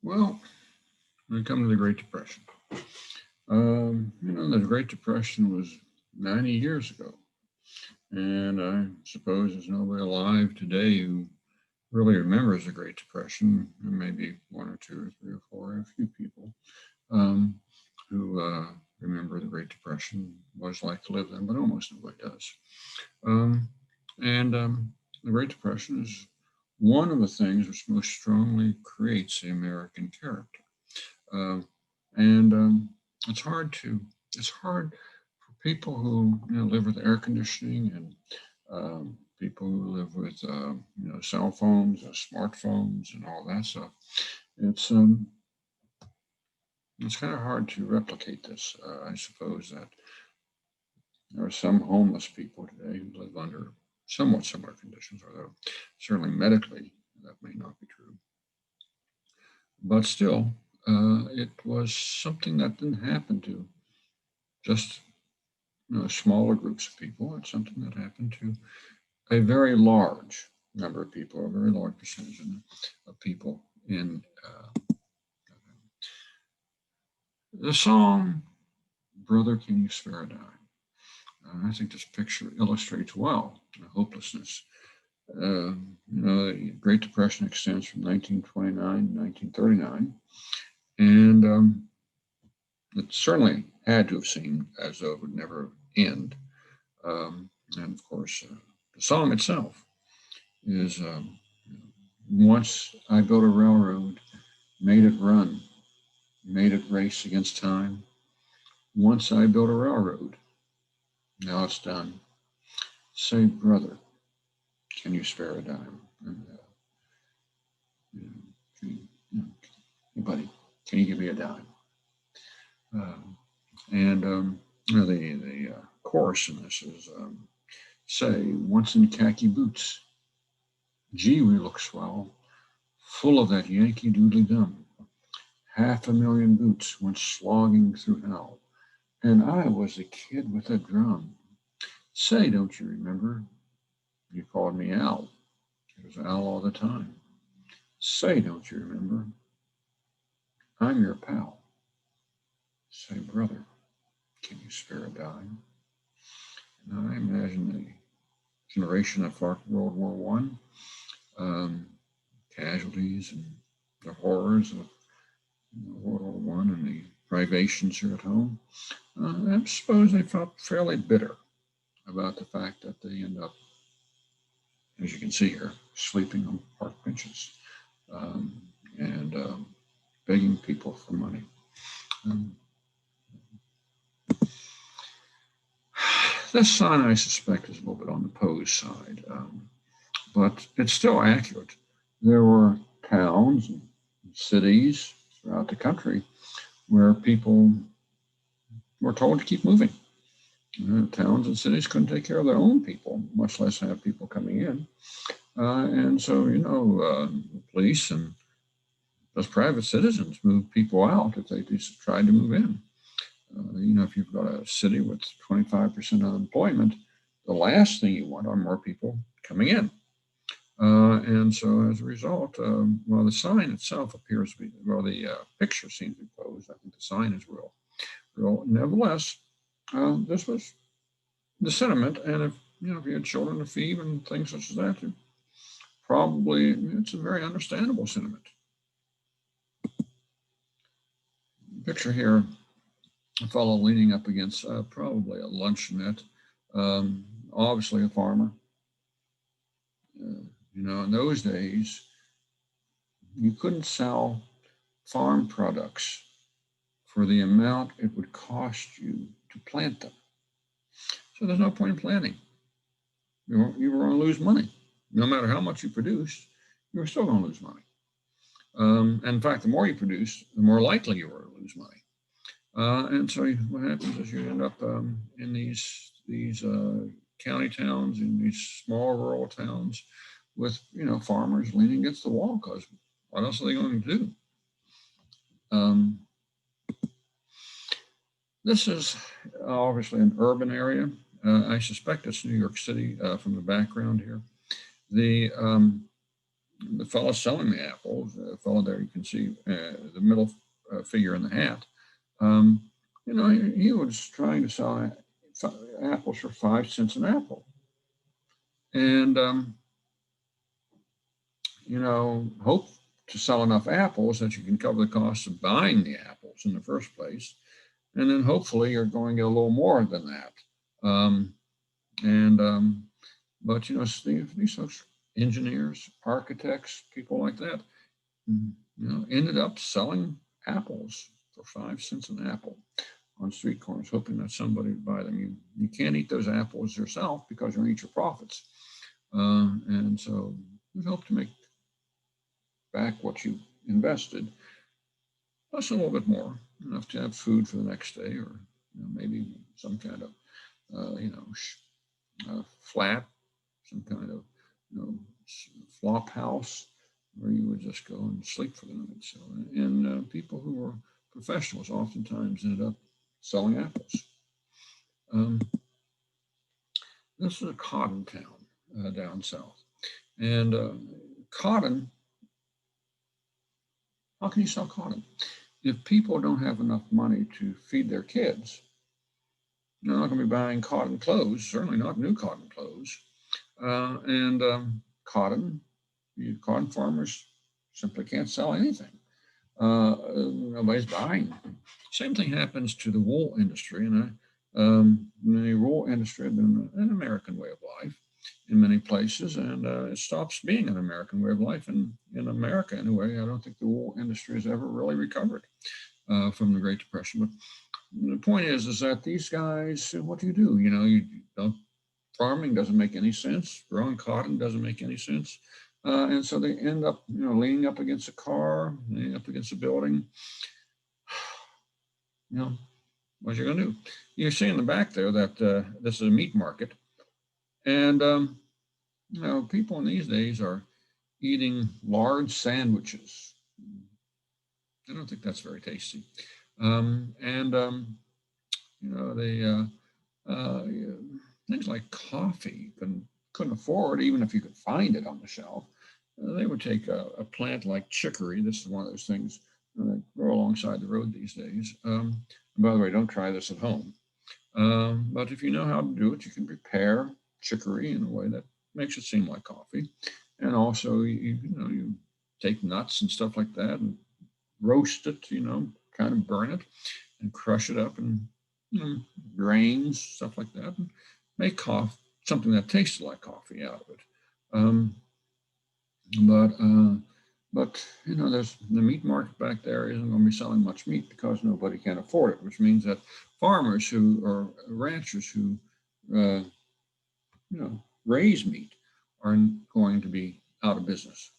Well, when it comes to the Great Depression, the Great Depression was 90 years ago. And I suppose there's nobody alive today who really remembers the Great Depression. There may be one or two or three or four, a few people um, who remember the Great Depression, what it's like to live then, but almost nobody does. Um, and the Great Depression is one of the things which most strongly creates the American character. Um, and it's hard to it's hard for people who live with air conditioning and people who live with cell phones, smartphones, and all that stuff. It's um, it's kind of hard to replicate this. I suppose that there are some homeless people today who live under somewhat similar conditions, although certainly medically that may not be true. But still, it was something that didn't happen to just smaller groups of people. It's something that happened to a very large number of people, a very large percentage of people in the song "Brother, Can You Spare a Dime?" I think this picture illustrates well the hopelessness. The Great Depression extends from 1929 to 1939, and it certainly had to have seemed as though it would never end. And of course, the song itself is once I built a railroad, made it run, made it race against time. Once I built a railroad, now it's done. Say, brother, can you spare a dime? And, you know, hey, buddy, can you give me a dime? And the chorus in this is say, once in khaki boots, gee, we look swell, full of that Yankee Doodly Dum. 500,000 boots went slogging through hell, and I was a kid with a drum. Say, don't you remember? You called me Al. It was Al all the time. Say, don't you remember? I'm your pal. Say, brother, can you spare a dime? And I imagine the generation that fought World War One, casualties and the horrors of World War One and the privations here at home. I suppose they felt fairly bitter about the fact that they end up, as you can see here, sleeping on park benches um, and begging people for money. Um, this sign, I suspect, is a little bit on the pose side, but it's still accurate. There were towns and cities throughout the country where people were told to keep moving. Towns and cities couldn't take care of their own people, much less have people coming in. And so, the police and those private citizens moved people out if they just tried to move in. If you've got a city with 25% unemployment, the last thing you want are more people coming in. And so as a result, well, the sign itself appears to be, well, the picture seems to be posed. I think the sign is real. Nevertheless, this was the sentiment. And if you had children to feed and things such as that, probably it's a very understandable sentiment. Picture here, a fellow leaning up against probably a luncheonette, obviously a farmer. In those days, you couldn't sell farm products for the amount it would cost you to plant them. So there's no point in planting. You were going to lose money. No matter how much you produced, you were still going to lose money. And in fact, the more you produce, the more likely you were to lose money. And so what happens is you end up in these county towns, in these small rural towns, with farmers leaning against the wall because what else are they going to do? This is obviously an urban area. I suspect it's New York City from the background here. The fellow selling the apples, the fellow fellow there, you can see the middle figure in the hat. He was trying to sell apples for 5 cents an apple. And, hope to sell enough apples that you can cover the cost of buying the apples in the first place. And then hopefully you're going to get a little more than that. But, these folks, engineers, architects, people like that, ended up selling apples for 5 cents an apple on street corners, hoping that somebody would buy them. You can't eat those apples yourself because you're going to eat your profits. And so you hope to make back what you invested, plus a little bit more, enough to have food for the next day, or maybe some kind of, flat, some kind of, flop house where you would just go and sleep for the night. So, and people who were professionals oftentimes ended up selling apples. This is a cotton town down south. And cotton, how can you sell cotton? If people don't have enough money to feed their kids, they're not going to be buying cotton clothes, certainly not new cotton clothes. Cotton farmers simply can't sell anything. Nobody's buying. Same thing happens to the wool industry. And the wool industry has been an American way of life in many places, and it stops being an American way of life. And in America, anyway, I don't think the wool industry has ever really recovered from the Great Depression. But the point is that these guys, what do? Farming doesn't make any sense. Growing cotton doesn't make any sense. And so they end up, leaning up against a car, leaning up against a building. What you're going to do? You see in the back there that this is a meat market. And, people in these days are eating large sandwiches. I don't think that's very tasty. Things like coffee you couldn't afford, even if you could find it on the shelf. They would take a plant like chicory. This is one of those things that grow alongside the road these days. By the way, don't try this at home. But if you know how to do it, you can prepare chicory in a way that makes it seem like coffee. And also, you take nuts and stuff like that and roast it, kind of burn it and crush it up and grains, stuff like that, and make something that tasted like coffee out of it. But there's the meat market back there isn't going to be selling much meat because nobody can afford it, which means that farmers who are ranchers who raise meat are going to be out of business.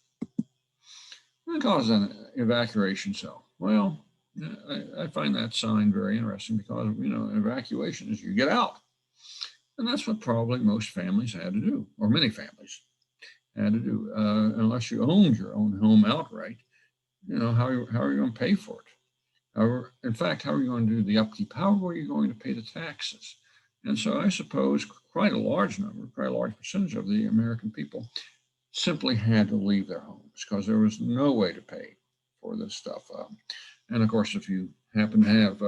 What causes an evacuation cell? Well, I find that sign very interesting because evacuation is you get out, and that's what probably most families had to do, or many families had to do, unless you owned your own home outright. How are you going to pay for it? In fact, how are you going to do the upkeep? How are you going to pay the taxes? And so I suppose quite a large percentage of the American people simply had to leave their homes because there was no way to pay for this stuff. And of course, if you happen to have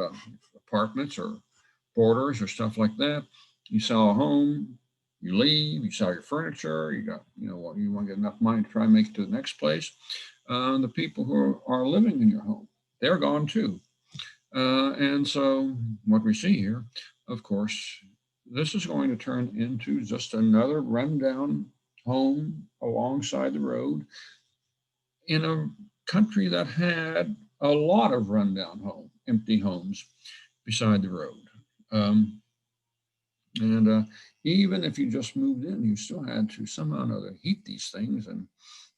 apartments or boarders or stuff like that, you sell a home, you leave, you sell your furniture, you want to get enough money to try and make it to the next place. The people who are living in your home, they're gone too. And so what we see here, of course, this is going to turn into just another rundown home alongside the road in a country that had a lot of rundown empty homes beside the road. Even if you just moved in, you still had to somehow or another heat these things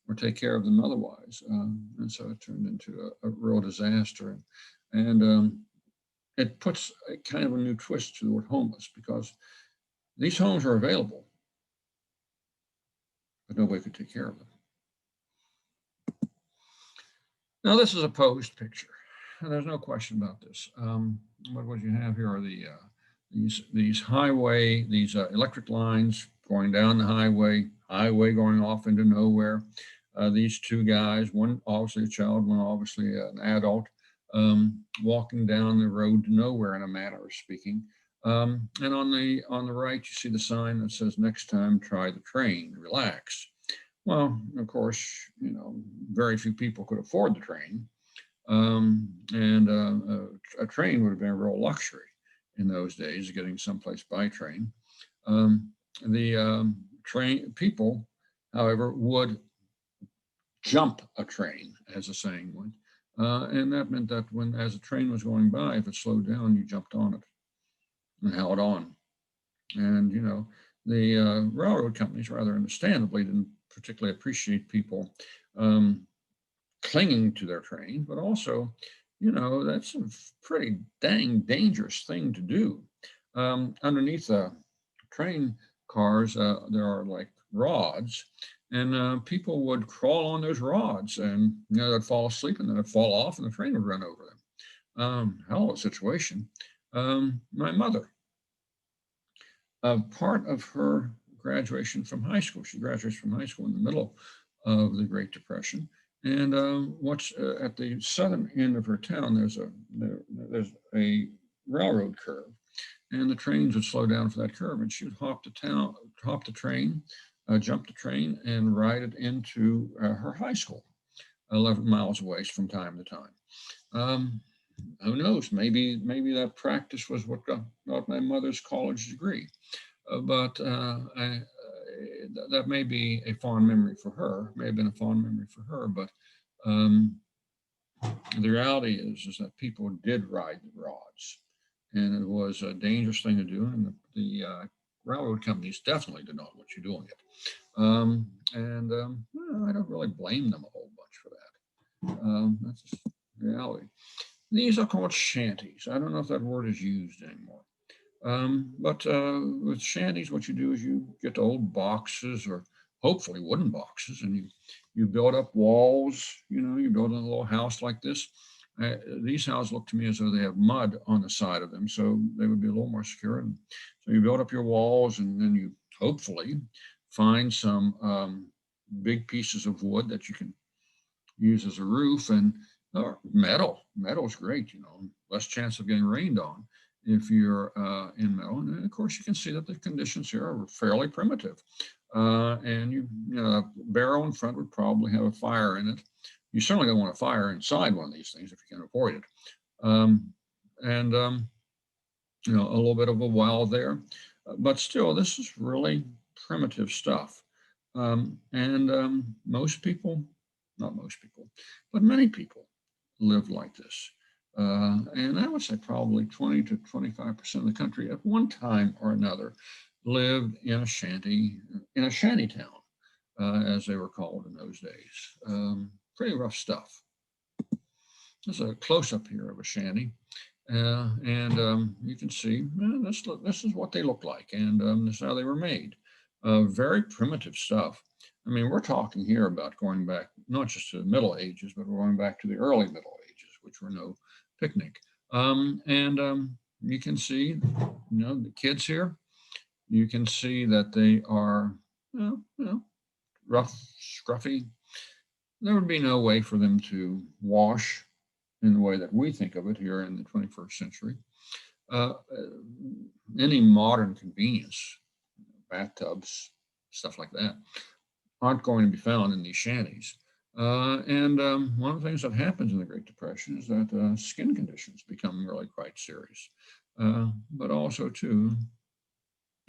or take care of them otherwise. And so it turned into a real disaster. And it puts a kind of a new twist to the word homeless because these homes are available, but nobody could take care of them. Now, this is a posed picture, and there's no question about this. What you have here are these electric lines going down the highway going off into nowhere. these two guys, one obviously a child, one obviously an adult, walking down the road to nowhere, in a manner of speaking. And on the right, you see the sign that says, "Next time, try the train. Relax." Well, of course, very few people could afford the train, and a train would have been a real luxury in those days, getting someplace by train. Um, the train people, however, would jump a train, as the saying went. And that meant that as a train was going by, if it slowed down, you jumped on it and held on. And, the railroad companies, rather understandably, didn't particularly appreciate people um, clinging to their train, but also, that's a pretty dang dangerous thing to do. Underneath the train cars, there are like rods, and people would crawl on those rods, and they'd fall asleep, and then they'd fall off, and the train would run over them. Hell of a situation. My mother, part of her graduation from high school, she graduates from high school in the middle of the Great Depression. And what's at the southern end of her town, there's a railroad curve, and the trains would slow down for that curve, and she would hop the train, jump the train, and ride it into her high school, 11 miles away from time to time. Um, who knows? Maybe that practice was what got my mother's college degree. But that may be a fond memory for her. May have been a fond memory for her, but um, the reality is that people did ride the rods, and it was a dangerous thing to do, and the railroad companies definitely did not want you doing it. Well, I don't really blame them a whole bunch for that. That's just reality. These are called shanties. I don't know if that word is used anymore. But with shanties, what you do is you get old boxes, or hopefully wooden boxes, and you build up walls. You build a little house like this. These houses look to me as though they have mud on the side of them, so they would be a little more secure. And so you build up your walls, and then you hopefully find some big pieces of wood that you can use as a roof, and or metal. Metal's great, less chance of getting rained on if you're in metal. And of course, you can see that the conditions here are fairly primitive. And a barrel in front would probably have a fire in it. You certainly don't want a fire inside one of these things if you can avoid it. And a little bit of a well there, but still, this is really primitive stuff. Most people, not most people, but many people live like this. And I would say probably 20 to 25% of the country at one time or another lived in a shanty town, as they were called in those days. Pretty rough stuff. There's a close-up here of a shanty. And you can see this is what they look like, and this is how they were made. Very primitive stuff. I mean, we're talking here about going back not just to the Middle Ages, but we're going back to the early Middle Ages, which were no picnic. You can see, the kids here. You can see that they are, rough, scruffy. There would be no way for them to wash in the way that we think of it here in the 21st century. Uh, any modern convenience, bathtubs, stuff like that, aren't going to be found in these shanties. One of the things that happens in the Great Depression is that skin conditions become really quite serious. But also, too,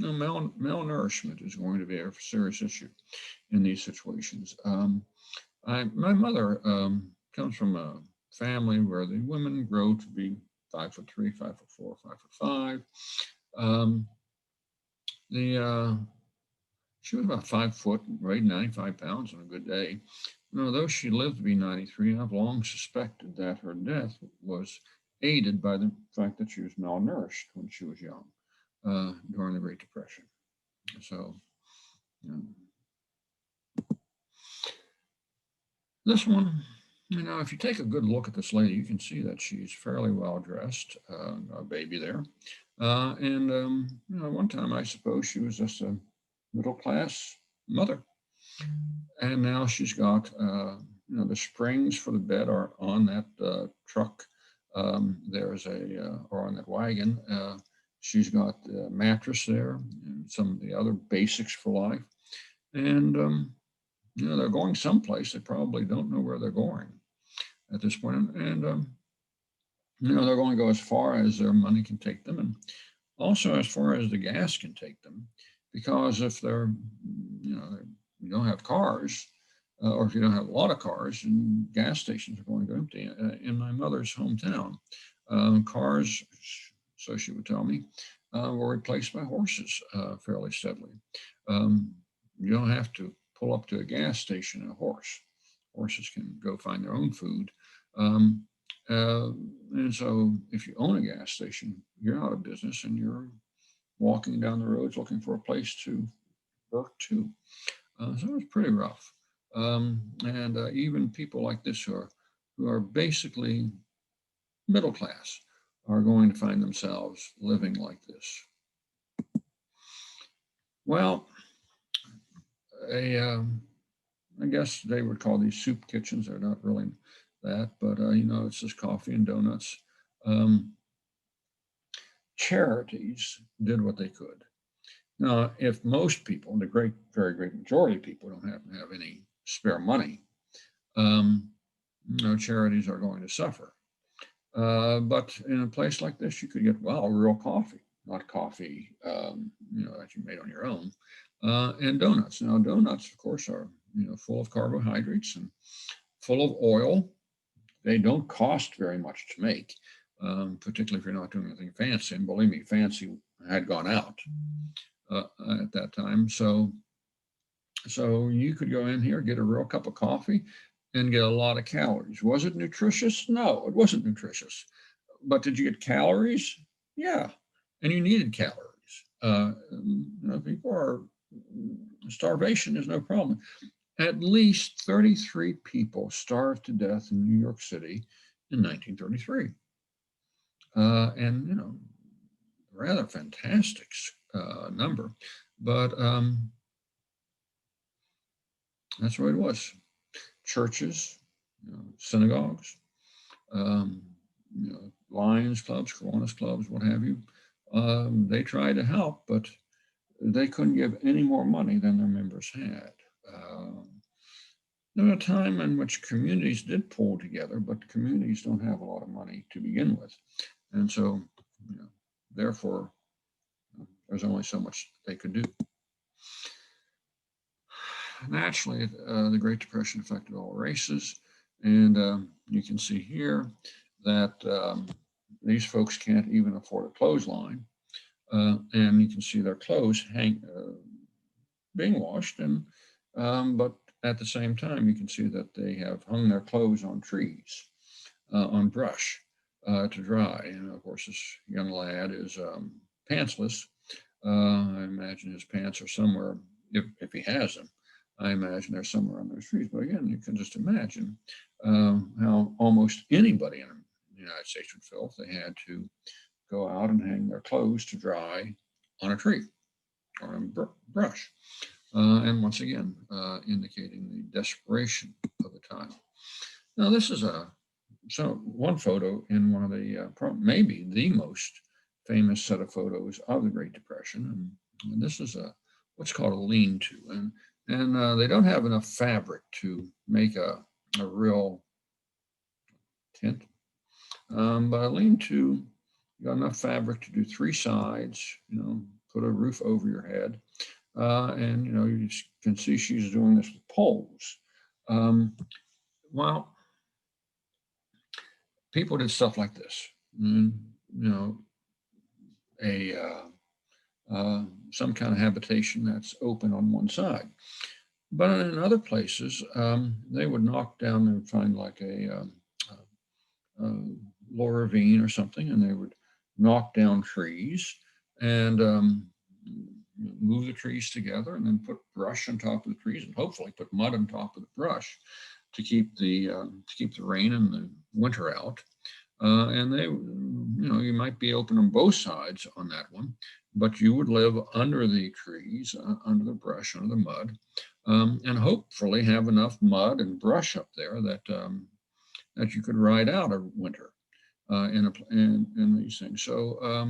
malnourishment is going to be a serious issue in these situations. My mother comes from a family where the women grow to be 5'3", 5'4", 5'5". She was about 5 foot, weighed 95 pounds on a good day. Although she lived to be 93, I've long suspected that her death was aided by the fact that she was malnourished when she was young during the Great Depression. So, this one, if you take a good look at this lady, you can see that she's fairly well dressed, a baby there. One time I suppose she was just a middle class mother. And now she's got, the springs for the bed are on that truck. There's or on that wagon. She's got the mattress there and some of the other basics for life. And, they're going someplace. They probably don't know where they're going at this point. And, they're going to go as far as their money can take them. And also as far as the gas can take them, because if you don't have cars, or if you don't have a lot of cars, and gas stations are going to empty. In my mother's hometown, cars, so she would tell me, were replaced by horses fairly steadily. You don't have to pull up to a gas station in a horse. Horses can go find their own food. Um, and so if you own a gas station, you're out of business and you're walking down the roads looking for a place to work too. So it was pretty rough. And even people like this who are basically middle class are going to find themselves living like this. Well, I guess they would call these soup kitchens. They're not really that, but it's just coffee and donuts. Charities did what they could. Now, if most people, the very great majority of people, don't happen to have any spare money, charities are going to suffer. But in a place like this, you could get, real coffee, not coffee, that you made on your own, and donuts. Now, donuts, of course, are, full of carbohydrates and full of oil. They don't cost very much to make, particularly if you're not doing anything fancy. And believe me, fancy had gone out at that time. So you could go in here, get a real cup of coffee, and get a lot of calories. Was it nutritious? No, it wasn't nutritious. But did you get calories? Yeah, and you needed calories. People are starvation is no problem. At least 33 people starved to death in New York City in 1933, and rather fantastic number, but that's what it was. Churches, synagogues, Lions clubs, Kiwanis clubs, what have you. They tried to help, but they couldn't give any more money than their members had. There was a time in which communities did pull together, but communities don't have a lot of money to begin with. And so, therefore, there's only so much they could do. Naturally, the Great Depression affected all races. And you can see here that these folks can't even afford a clothesline. And you can see their clothes being washed. But at the same time, you can see that they have hung their clothes on trees, on brush to dry. And of course, this young lad is pantsless. I imagine his pants are somewhere, if he has them. I imagine they're somewhere on those trees. But again, you can just imagine how almost anybody in the United States would feel if they had to go out and hang their clothes to dry on a tree or on brush. And once again, indicating the desperation of the time. Now, this is one photo in one of the, maybe the most famous set of photos of the Great Depression. And this is what's called a lean-to. And they don't have enough fabric to make a real tent. But a lean-to, you got enough fabric to do three sides, put a roof over your head. And, you can see she's doing this with poles. Well, people did stuff like this. Some kind of habitation that's open on one side. But in other places, they would knock down and find like a low ravine or something, and they would knock down trees and move the trees together, and then put brush on top of the trees, and hopefully put mud on top of the brush to keep the rain and the winter out. And they, you might be open on both sides on that one, but you would live under the trees, under the brush, under the mud, and hopefully have enough mud and brush up there that that you could ride out a winter in these things. So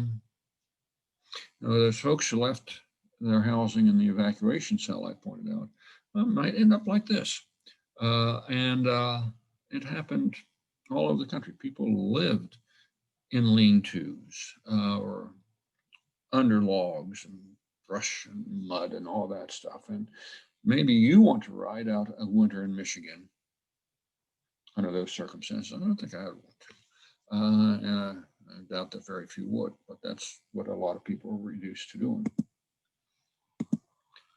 those folks who left their housing in the evacuation cell, I pointed out, might end up like this. And it happened all over the country. People lived in lean-tos or under logs and brush and mud and all that stuff. And maybe you want to ride out a winter in Michigan under those circumstances. I don't think I would want to. And I doubt that very few would, but that's what a lot of people are reduced to doing.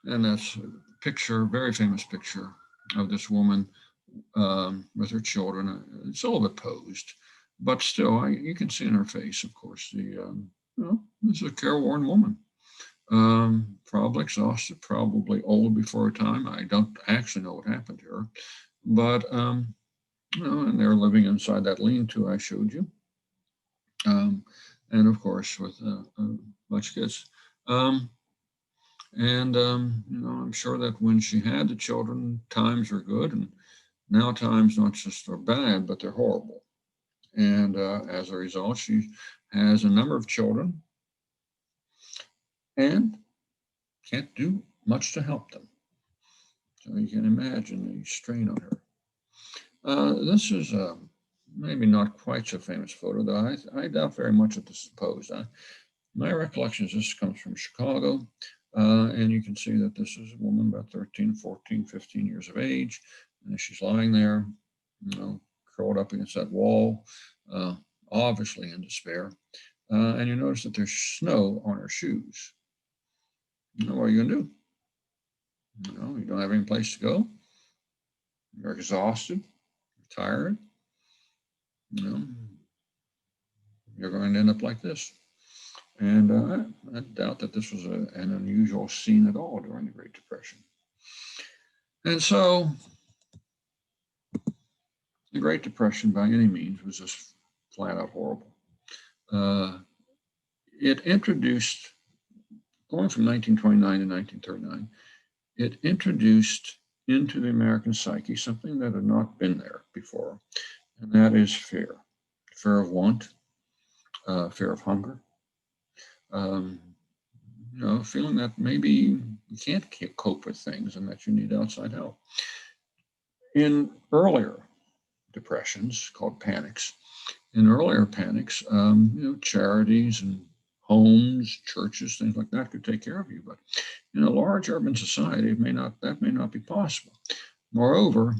And that's a picture, very famous picture of this woman with her children. It's a little bit posed, but still, you can see in her face, of course, this is a careworn woman. Probably exhausted, probably old before her time. I don't actually know what happened to her, but and they're living inside that lean-to I showed you, and of course with a bunch of kids. I'm sure that when she had the children, times were good, and now times not just are bad, but they're horrible. And as a result, she has a number of children and can't do much to help them. So you can imagine the strain on her. This is maybe not quite so famous photo, though I doubt very much that this is posed. My recollection is this comes from Chicago, and you can see that this is a woman about 13, 14, 15 years of age, and she's lying there, curled up against that wall, obviously in despair. And you notice that there's snow on her shoes. What are you going to do? You don't have any place to go. You're exhausted, you're tired. You're going to end up like this. And I doubt that this was an unusual scene at all during the Great Depression. And so the Great Depression, by any means, was just flat out horrible. It introduced, going from 1929 to 1939, it introduced into the American psyche something that had not been there before, and that is fear. Fear of want, fear of hunger, feeling that maybe you can't cope with things and that you need outside help. In earlier depressions, called panics, charities and homes, churches, things like that could take care of you. But in a large urban society, that may not be possible. Moreover,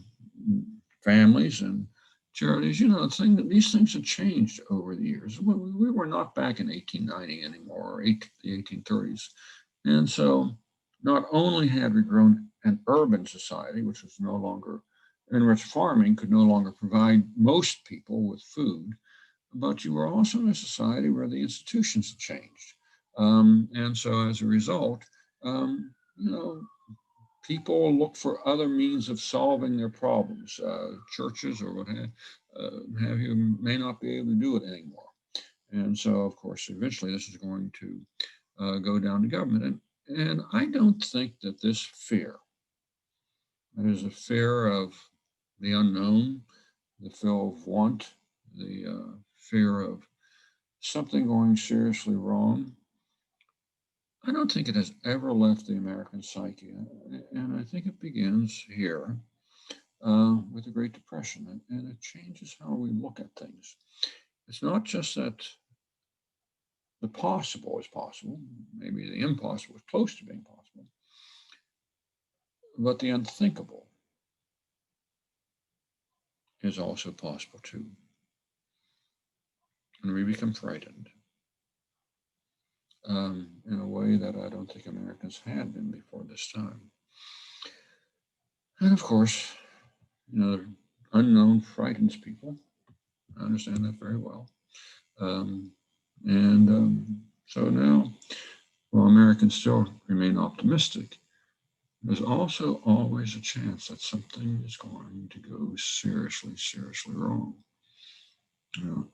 families and charities, these things have changed over the years. We were not back in 1890 anymore, or the 1830s. And so not only had we grown an urban society, which was no longer, in which farming could no longer provide most people with food, but you were also in a society where the institutions had changed. And so as a result, people look for other means of solving their problems. Churches or what have you may not be able to do it anymore. And so, of course, eventually this is going to go down to government. And I don't think that this fear, that is a fear of the unknown, the fear of want, the fear of something going seriously wrong, I don't think it has ever left the American psyche. And I think it begins here with the Great Depression, and it changes how we look at things. It's not just that the possible is possible, maybe the impossible is close to being possible, but the unthinkable is also possible too. And we become frightened in a way that I don't think Americans had been before this time. And of course, the unknown frightens people. I understand that very well. So now, while Americans still remain optimistic, there's also always a chance that something is going to go seriously, seriously wrong.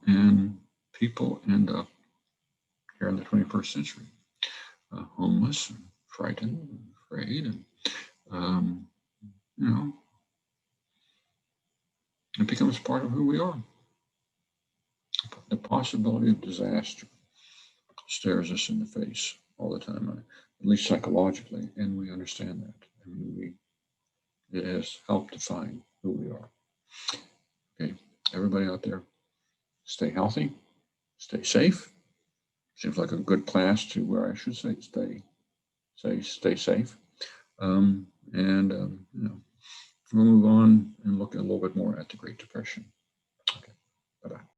And people end up here in the 21st century, homeless, and frightened, and afraid, and you know, it becomes part of who we are. The possibility of disaster stares us in the face all the time, at least psychologically, and we understand that. I mean, it has helped define who we are. Okay, everybody out there, stay healthy, stay safe. Seems like a good class to where I should say stay safe. We'll move on and look a little bit more at the Great Depression. Okay, bye-bye.